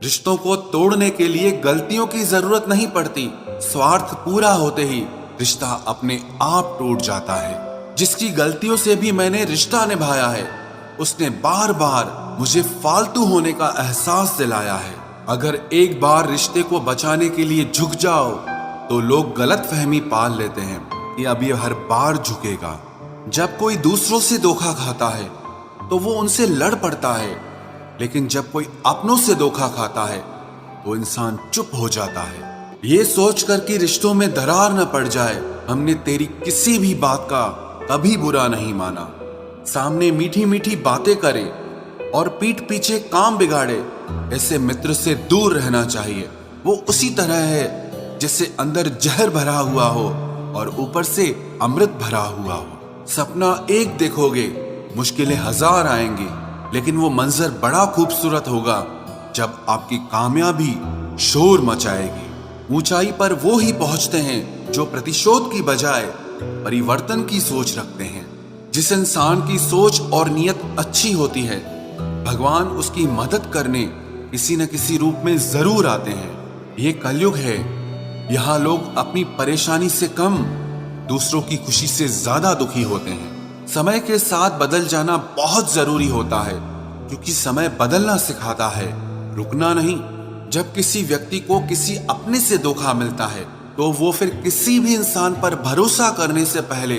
रिश्तों को तोड़ने के लिए गलतियों की जरूरत नहीं पड़ती। स्वार्थ पूरा होते ही रिश्ता अपने आप टूट जाता है। जिसकी गलतियों से भी मैंने रिश्ता निभाया है, उसने बार बार मुझे फालतू होने का एहसास दिलाया है। अगर एक बार रिश्ते को बचाने के लिए झुक जाओ तो लोग गलत फहमी पाल लेते हैं कि अब ये हर बार झुकेगा। जब कोई दूसरों से धोखा खाता है तो वो उनसे लड़ पड़ता है, लेकिन जब कोई अपनों से धोखा खाता है तो इंसान चुप हो जाता है। ये सोचकर कि रिश्तों में दरार न पड़ जाए, हमने तेरी किसी भी बात का कभी बुरा नहीं माना। सामने मीठी मीठी बातें करे और पीठ पीछे काम बिगाड़े, ऐसे मित्र से दूर रहना चाहिए। वो उसी तरह है जिससे अंदर जहर भरा हुआ हो और ऊपर से अमृत भरा हुआ हो। सपना एक देखोगे, मुश्किलें हजार आएंगी, लेकिन वो मंजर बड़ा खूबसूरत होगा जब आपकी कामयाबी शोर मचाएगी। ऊंचाई पर वो ही पहुंचते हैं जो प्रतिशोध की बजाय परिवर्तन की सोच रखते हैं। जिस इंसान की सोच और नियत अच्छी होती है, भगवान उसकी मदद करने किसी न किसी रूप में जरूर आते हैं। ये कलयुग है, यहाँ लोग अपनी परेशानी से कम दूसरों की खुशी से ज्यादा दुखी होते हैं। समय के साथ बदल जाना बहुत जरूरी होता है, क्योंकि समय बदलना सिखाता है, रुकना नहीं। जब किसी व्यक्ति को किसी अपने से धोखा मिलता है तो वो फिर किसी भी इंसान पर भरोसा करने से पहले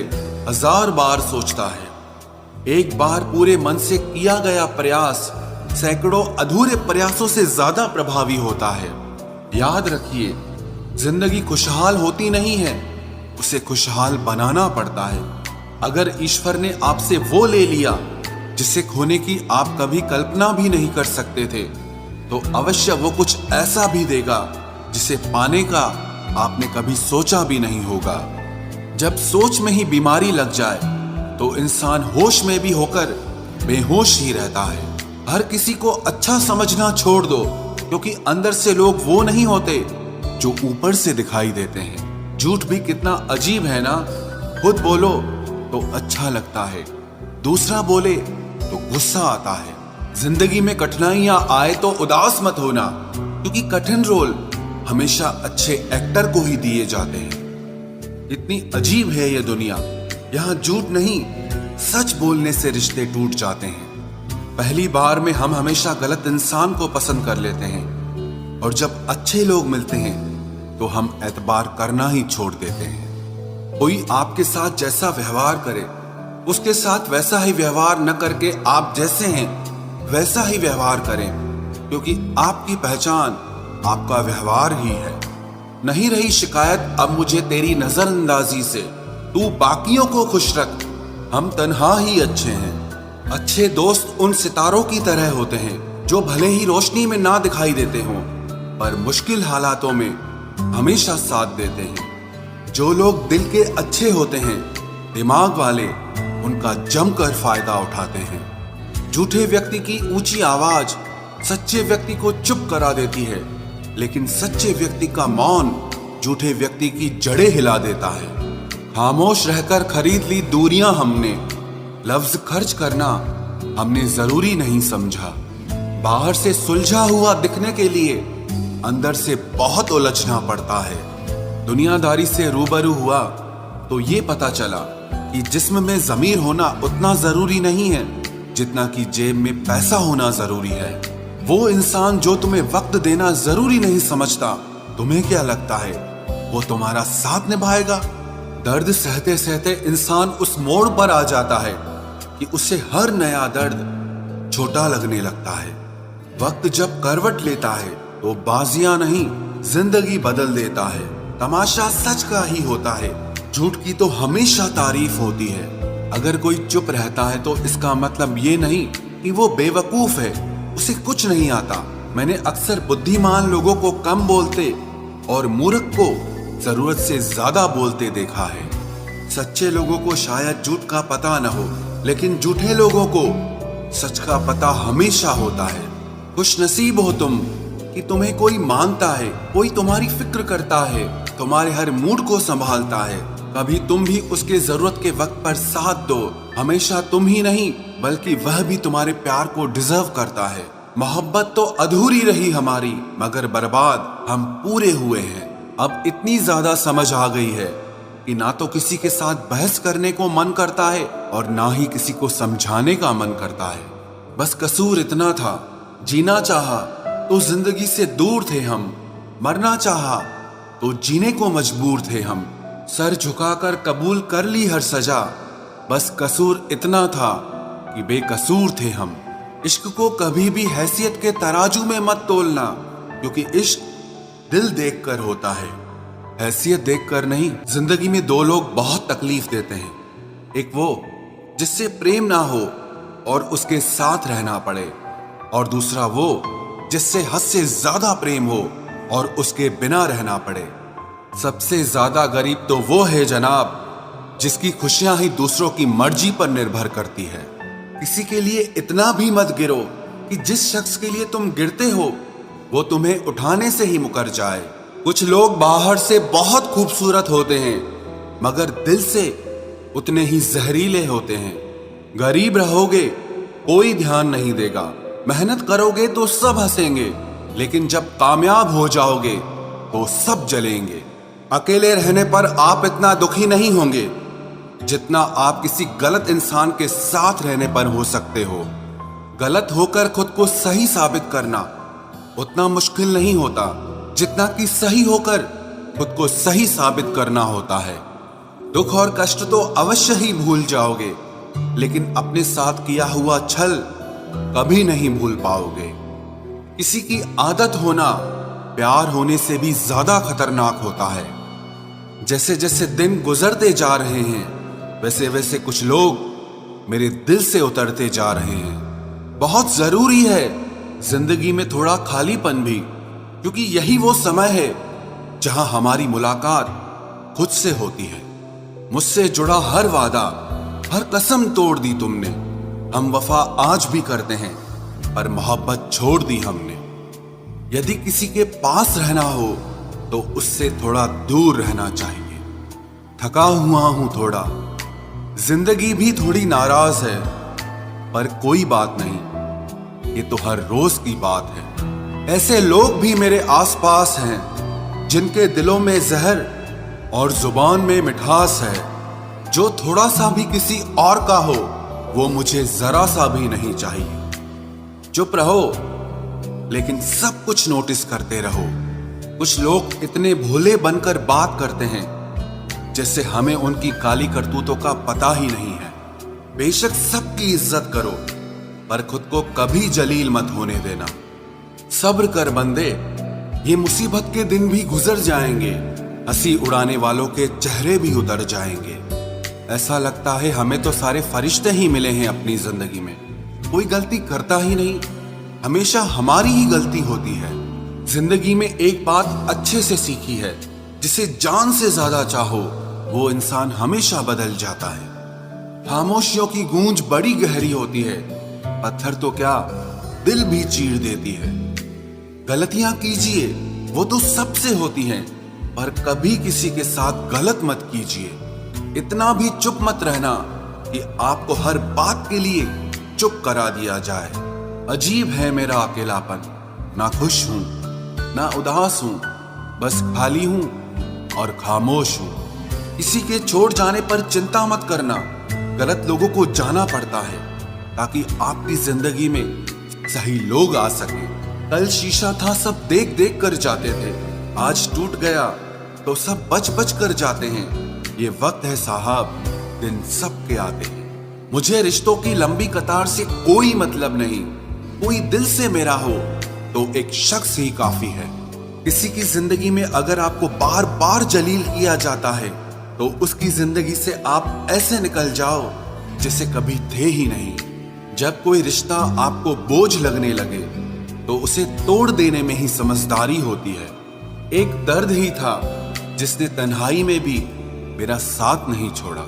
हजार बार सोचता है। एक बार पूरे मन से किया गया प्रयास सैकड़ों अधूरे प्रयासों से ज्यादा प्रभावी होता है। याद रखिए, जिंदगी खुशहाल होती नहीं है, उसे खुशहाल बनाना पड़ता है। अगर ईश्वर ने आपसे वो ले लिया जिसे खोने की आप कभी कल्पना भी नहीं कर सकते थे, तो अवश्य वो कुछ ऐसा भी देगा जिसे पाने का आपने कभी सोचा भी नहीं होगा। जब सोच में ही बीमारी लग जाए तो इंसान होश में भी होकर बेहोश ही रहता है। हर किसी को अच्छा समझना छोड़ दो, क्योंकि अंदर से लोग वो नहीं होते जो ऊपर से दिखाई देते हैं। झूठ भी कितना अजीब है ना। खुद बोलो तो अच्छा लगता है, दूसरा बोले तो गुस्सा आता है। जिंदगी में कठिनाइयां आए तो उदास मत होना, क्योंकि कठिन रोल हमेशा अच्छे एक्टर को ही दिए जाते हैं। इतनी अजीब है ये दुनिया, यहाँ झूठ नहीं, सच बोलने से रिश्ते टूट जाते हैं। पहली बार में हम हमेशा गलत इंसान को पसंद कर लेते हैं, और जब अच्छे लोग मिलते हैं तो हम एतबार करना ही छोड़ देते हैं। कोई आपके साथ जैसा व्यवहार करे, उसके साथ वैसा ही व्यवहार न करके आप जैसे हैं वैसा ही व्यवहार करें, क्योंकि आपकी पहचान आपका व्यवहार ही है। नहीं रही शिकायत अब मुझे तेरी नजरअंदाजी से, तू बाकियों को खुश रख, हम तन्हा ही अच्छे हैं। अच्छे दोस्त उन सितारों की तरह होते हैं जो भले ही रोशनी में ना दिखाई देते हों, पर मुश्किल हालातों में हमेशा साथ देते हैं। जो लोग दिल के अच्छे होते हैं, दिमाग वाले, उनका जमकर फायदा उठाते हैं। झूठे व्यक्ति की ऊंची आवाज सच्चे व्यक्ति को चुप करा देती है, लेकिन सच्चे व्यक्ति का मौन झूठे व्यक्ति की जड़ें हिला देता है। खामोश रहकर खरीद ली दूरियां हमने, लफ्ज खर्च करना हमने जरूरी नहीं समझा। बाहर से सुलझा हुआ दिखने के लिए अंदर से बहुत उलझना पड़ता है। दुनियादारी से रूबरू हुआ तो ये पता चला कि जिस्म में ज़मीर होना उतना जरूरी नहीं है जितना कि जेब में पैसा होना जरूरी है। वो इंसान जो तुम्हें वक्त देना जरूरी नहीं समझता, तुम्हें क्या लगता है वो तुम्हारा साथ निभाएगा? दर्द सहते सहते इंसान उस मोड़ पर आ जाता है कि उसे हर नया दर्द छोटा लगने लगता है। वक्त जब करवट लेता है तो बाजियां नहीं, जिंदगी बदल देता है। तमाशा सच का ही होता है, झूठ की तो हमेशा तारीफ होती है। अगर कोई चुप रहता है तो इसका मतलब ये नहीं कि वो बेवकूफ है, उसे कुछ नहीं आता। मैंने अक्सर बुद्धिमान लोगों को कम बोलते और मूर्ख को जरूरत से ज्यादा बोलते देखा है। सच्चे लोगों को शायद झूठ का पता न हो, लेकिन झूठे लोगों को सच का पता हमेशा होता है। खुशनसीब हो तुम कि तुम्हें कोई मानता है, कोई तुम्हारी फिक्र करता है, तुम्हारे हर मूड को संभालता है। कभी तुम भी उसके जरूरत के वक्त पर साथ दो। हमेशा तुम ही नहीं, बल्कि वह भी तुम्हारे प्यार को डिजर्व करता है। मोहब्बत तो अधूरी रही हमारी, मगर बर्बाद हम पूरे हुए हैं। अब इतनी ज्यादा समझ आ गई है कि ना तो किसी के साथ बहस करने को मन करता है और ना ही किसी को समझाने का मन करता है। बस कसूर इतना था, जीना चाहा तो जिंदगी से दूर थे हम, मरना चाहा तो जीने को मजबूर थे हम। सर झुकाकर कबूल कर ली हर सजा, बस कसूर इतना था कि बेकसूर थे हम। इश्क को कभी भी हैसियत के तराजू में मत तोलना, क्योंकि इश्क दिल देखकर होता है, हैसियत देखकर नहीं। जिंदगी में दो लोग बहुत तकलीफ देते हैं, एक वो जिससे प्रेम ना हो और उसके साथ रहना पड़े, और दूसरा वो जिससे हद से ज्यादा प्रेम हो और उसके बिना रहना पड़े। सबसे ज्यादा गरीब तो वो है जनाब जिसकी खुशियां ही दूसरों की मर्जी पर निर्भर करती है। किसी के लिए इतना भी मत गिरो कि जिस शख्स के लिए तुम गिरते हो वो तुम्हें उठाने से ही मुकर जाए। कुछ लोग बाहर से बहुत खूबसूरत होते हैं, मगर दिल से उतने ही जहरीले होते हैं। गरीब रहोगे कोई ध्यान नहीं देगा, मेहनत करोगे तो सब हंसेंगे, लेकिन जब कामयाब हो जाओगे तो सब जलेंगे। अकेले रहने पर आप इतना दुखी नहीं होंगे जितना आप किसी गलत इंसान के साथ रहने पर हो सकते हो। गलत होकर खुद को सही साबित करना उतना मुश्किल नहीं होता जितना कि सही होकर खुद को सही साबित करना होता है। दुख और कष्ट तो अवश्य ही भूल जाओगे, लेकिन अपने साथ किया हुआ छल कभी नहीं भूल पाओगे। किसी की आदत होना प्यार होने से भी ज्यादा खतरनाक होता है। जैसे जैसे दिन गुजरते जा रहे हैं वैसे वैसे कुछ लोग मेरे दिल से उतरते जा रहे हैं। बहुत जरूरी है जिंदगी में थोड़ा खालीपन भी, क्योंकि यही वो समय है जहां हमारी मुलाकात खुद से होती है। मुझसे जुड़ा हर वादा, हर कसम तोड़ दी तुमने। हम वफा आज भी करते हैं, पर मोहब्बत छोड़ दी हमने। यदि किसी के पास रहना हो तो उससे थोड़ा दूर रहना चाहिए। थका हुआ हूं थोड़ा, जिंदगी भी थोड़ी नाराज है, पर कोई बात नहीं, ये तो हर रोज की बात है। ऐसे लोग भी मेरे आसपास हैं जिनके दिलों में जहर और जुबान में मिठास है। जो थोड़ा सा भी किसी और का हो वो मुझे जरा सा भी नहीं चाहिए। चुप रहो लेकिन सब कुछ नोटिस करते रहो। कुछ लोग इतने भोले बनकर बात करते हैं जैसे हमें उनकी काली करतूतों का पता ही नहीं है। बेशक सबकी इज्जत करो, पर खुद को कभी जलील मत होने देना। सब्र कर बंदे, ये मुसीबत के दिन भी गुजर जाएंगे, हंसी उड़ाने वालों के चेहरे भी उतर जाएंगे। ऐसा लगता है हमें तो सारे फरिश्ते ही मिले हैं अपनी जिंदगी में, कोई गलती करता ही नहीं, हमेशा हमारी ही गलती होती है। जिंदगी में एक बात अच्छे से सीखी है, जिसे जान से ज्यादा चाहो वो इंसान हमेशा बदल जाता है। खामोशियों की गूंज बड़ी गहरी होती है, पत्थर तो क्या दिल भी चीर देती है। गलतियां कीजिए वो तो सबसे होती हैं, पर कभी किसी के साथ गलत मत कीजिए। इतना भी चुप मत रहना कि आपको हर बात के लिए चुप करा दिया जाए। अजीब है मेरा अकेलापन, ना खुश हूं ना उदास हूं, बस खाली हूं और खामोश हूं। किसी के छोड़ जाने पर चिंता मत करना, गलत लोगों को जाना पड़ता है ताकि आपकी जिंदगी में सही लोग आ सके। कल शीशा था सब देख देख कर जाते थे, आज टूट गया तो सब बच बच कर जाते हैं। ये वक्त है साहब, दिन सब के आते हैं। मुझे रिश्तों की लंबी कतार से कोई मतलब नहीं, कोई दिल से मेरा हो तो एक शख्स ही काफी है। किसी की जिंदगी में अगर आपको बार बार जलील किया जाता है तो उसकी जिंदगी से आप ऐसे निकल जाओ जैसे कभी थे ही नहीं। जब कोई रिश्ता आपको बोझ लगने लगे तो उसे तोड़ देने में ही समझदारी होती है। एक दर्द ही था जिसने तन्हाई में भी मेरा साथ नहीं छोड़ा।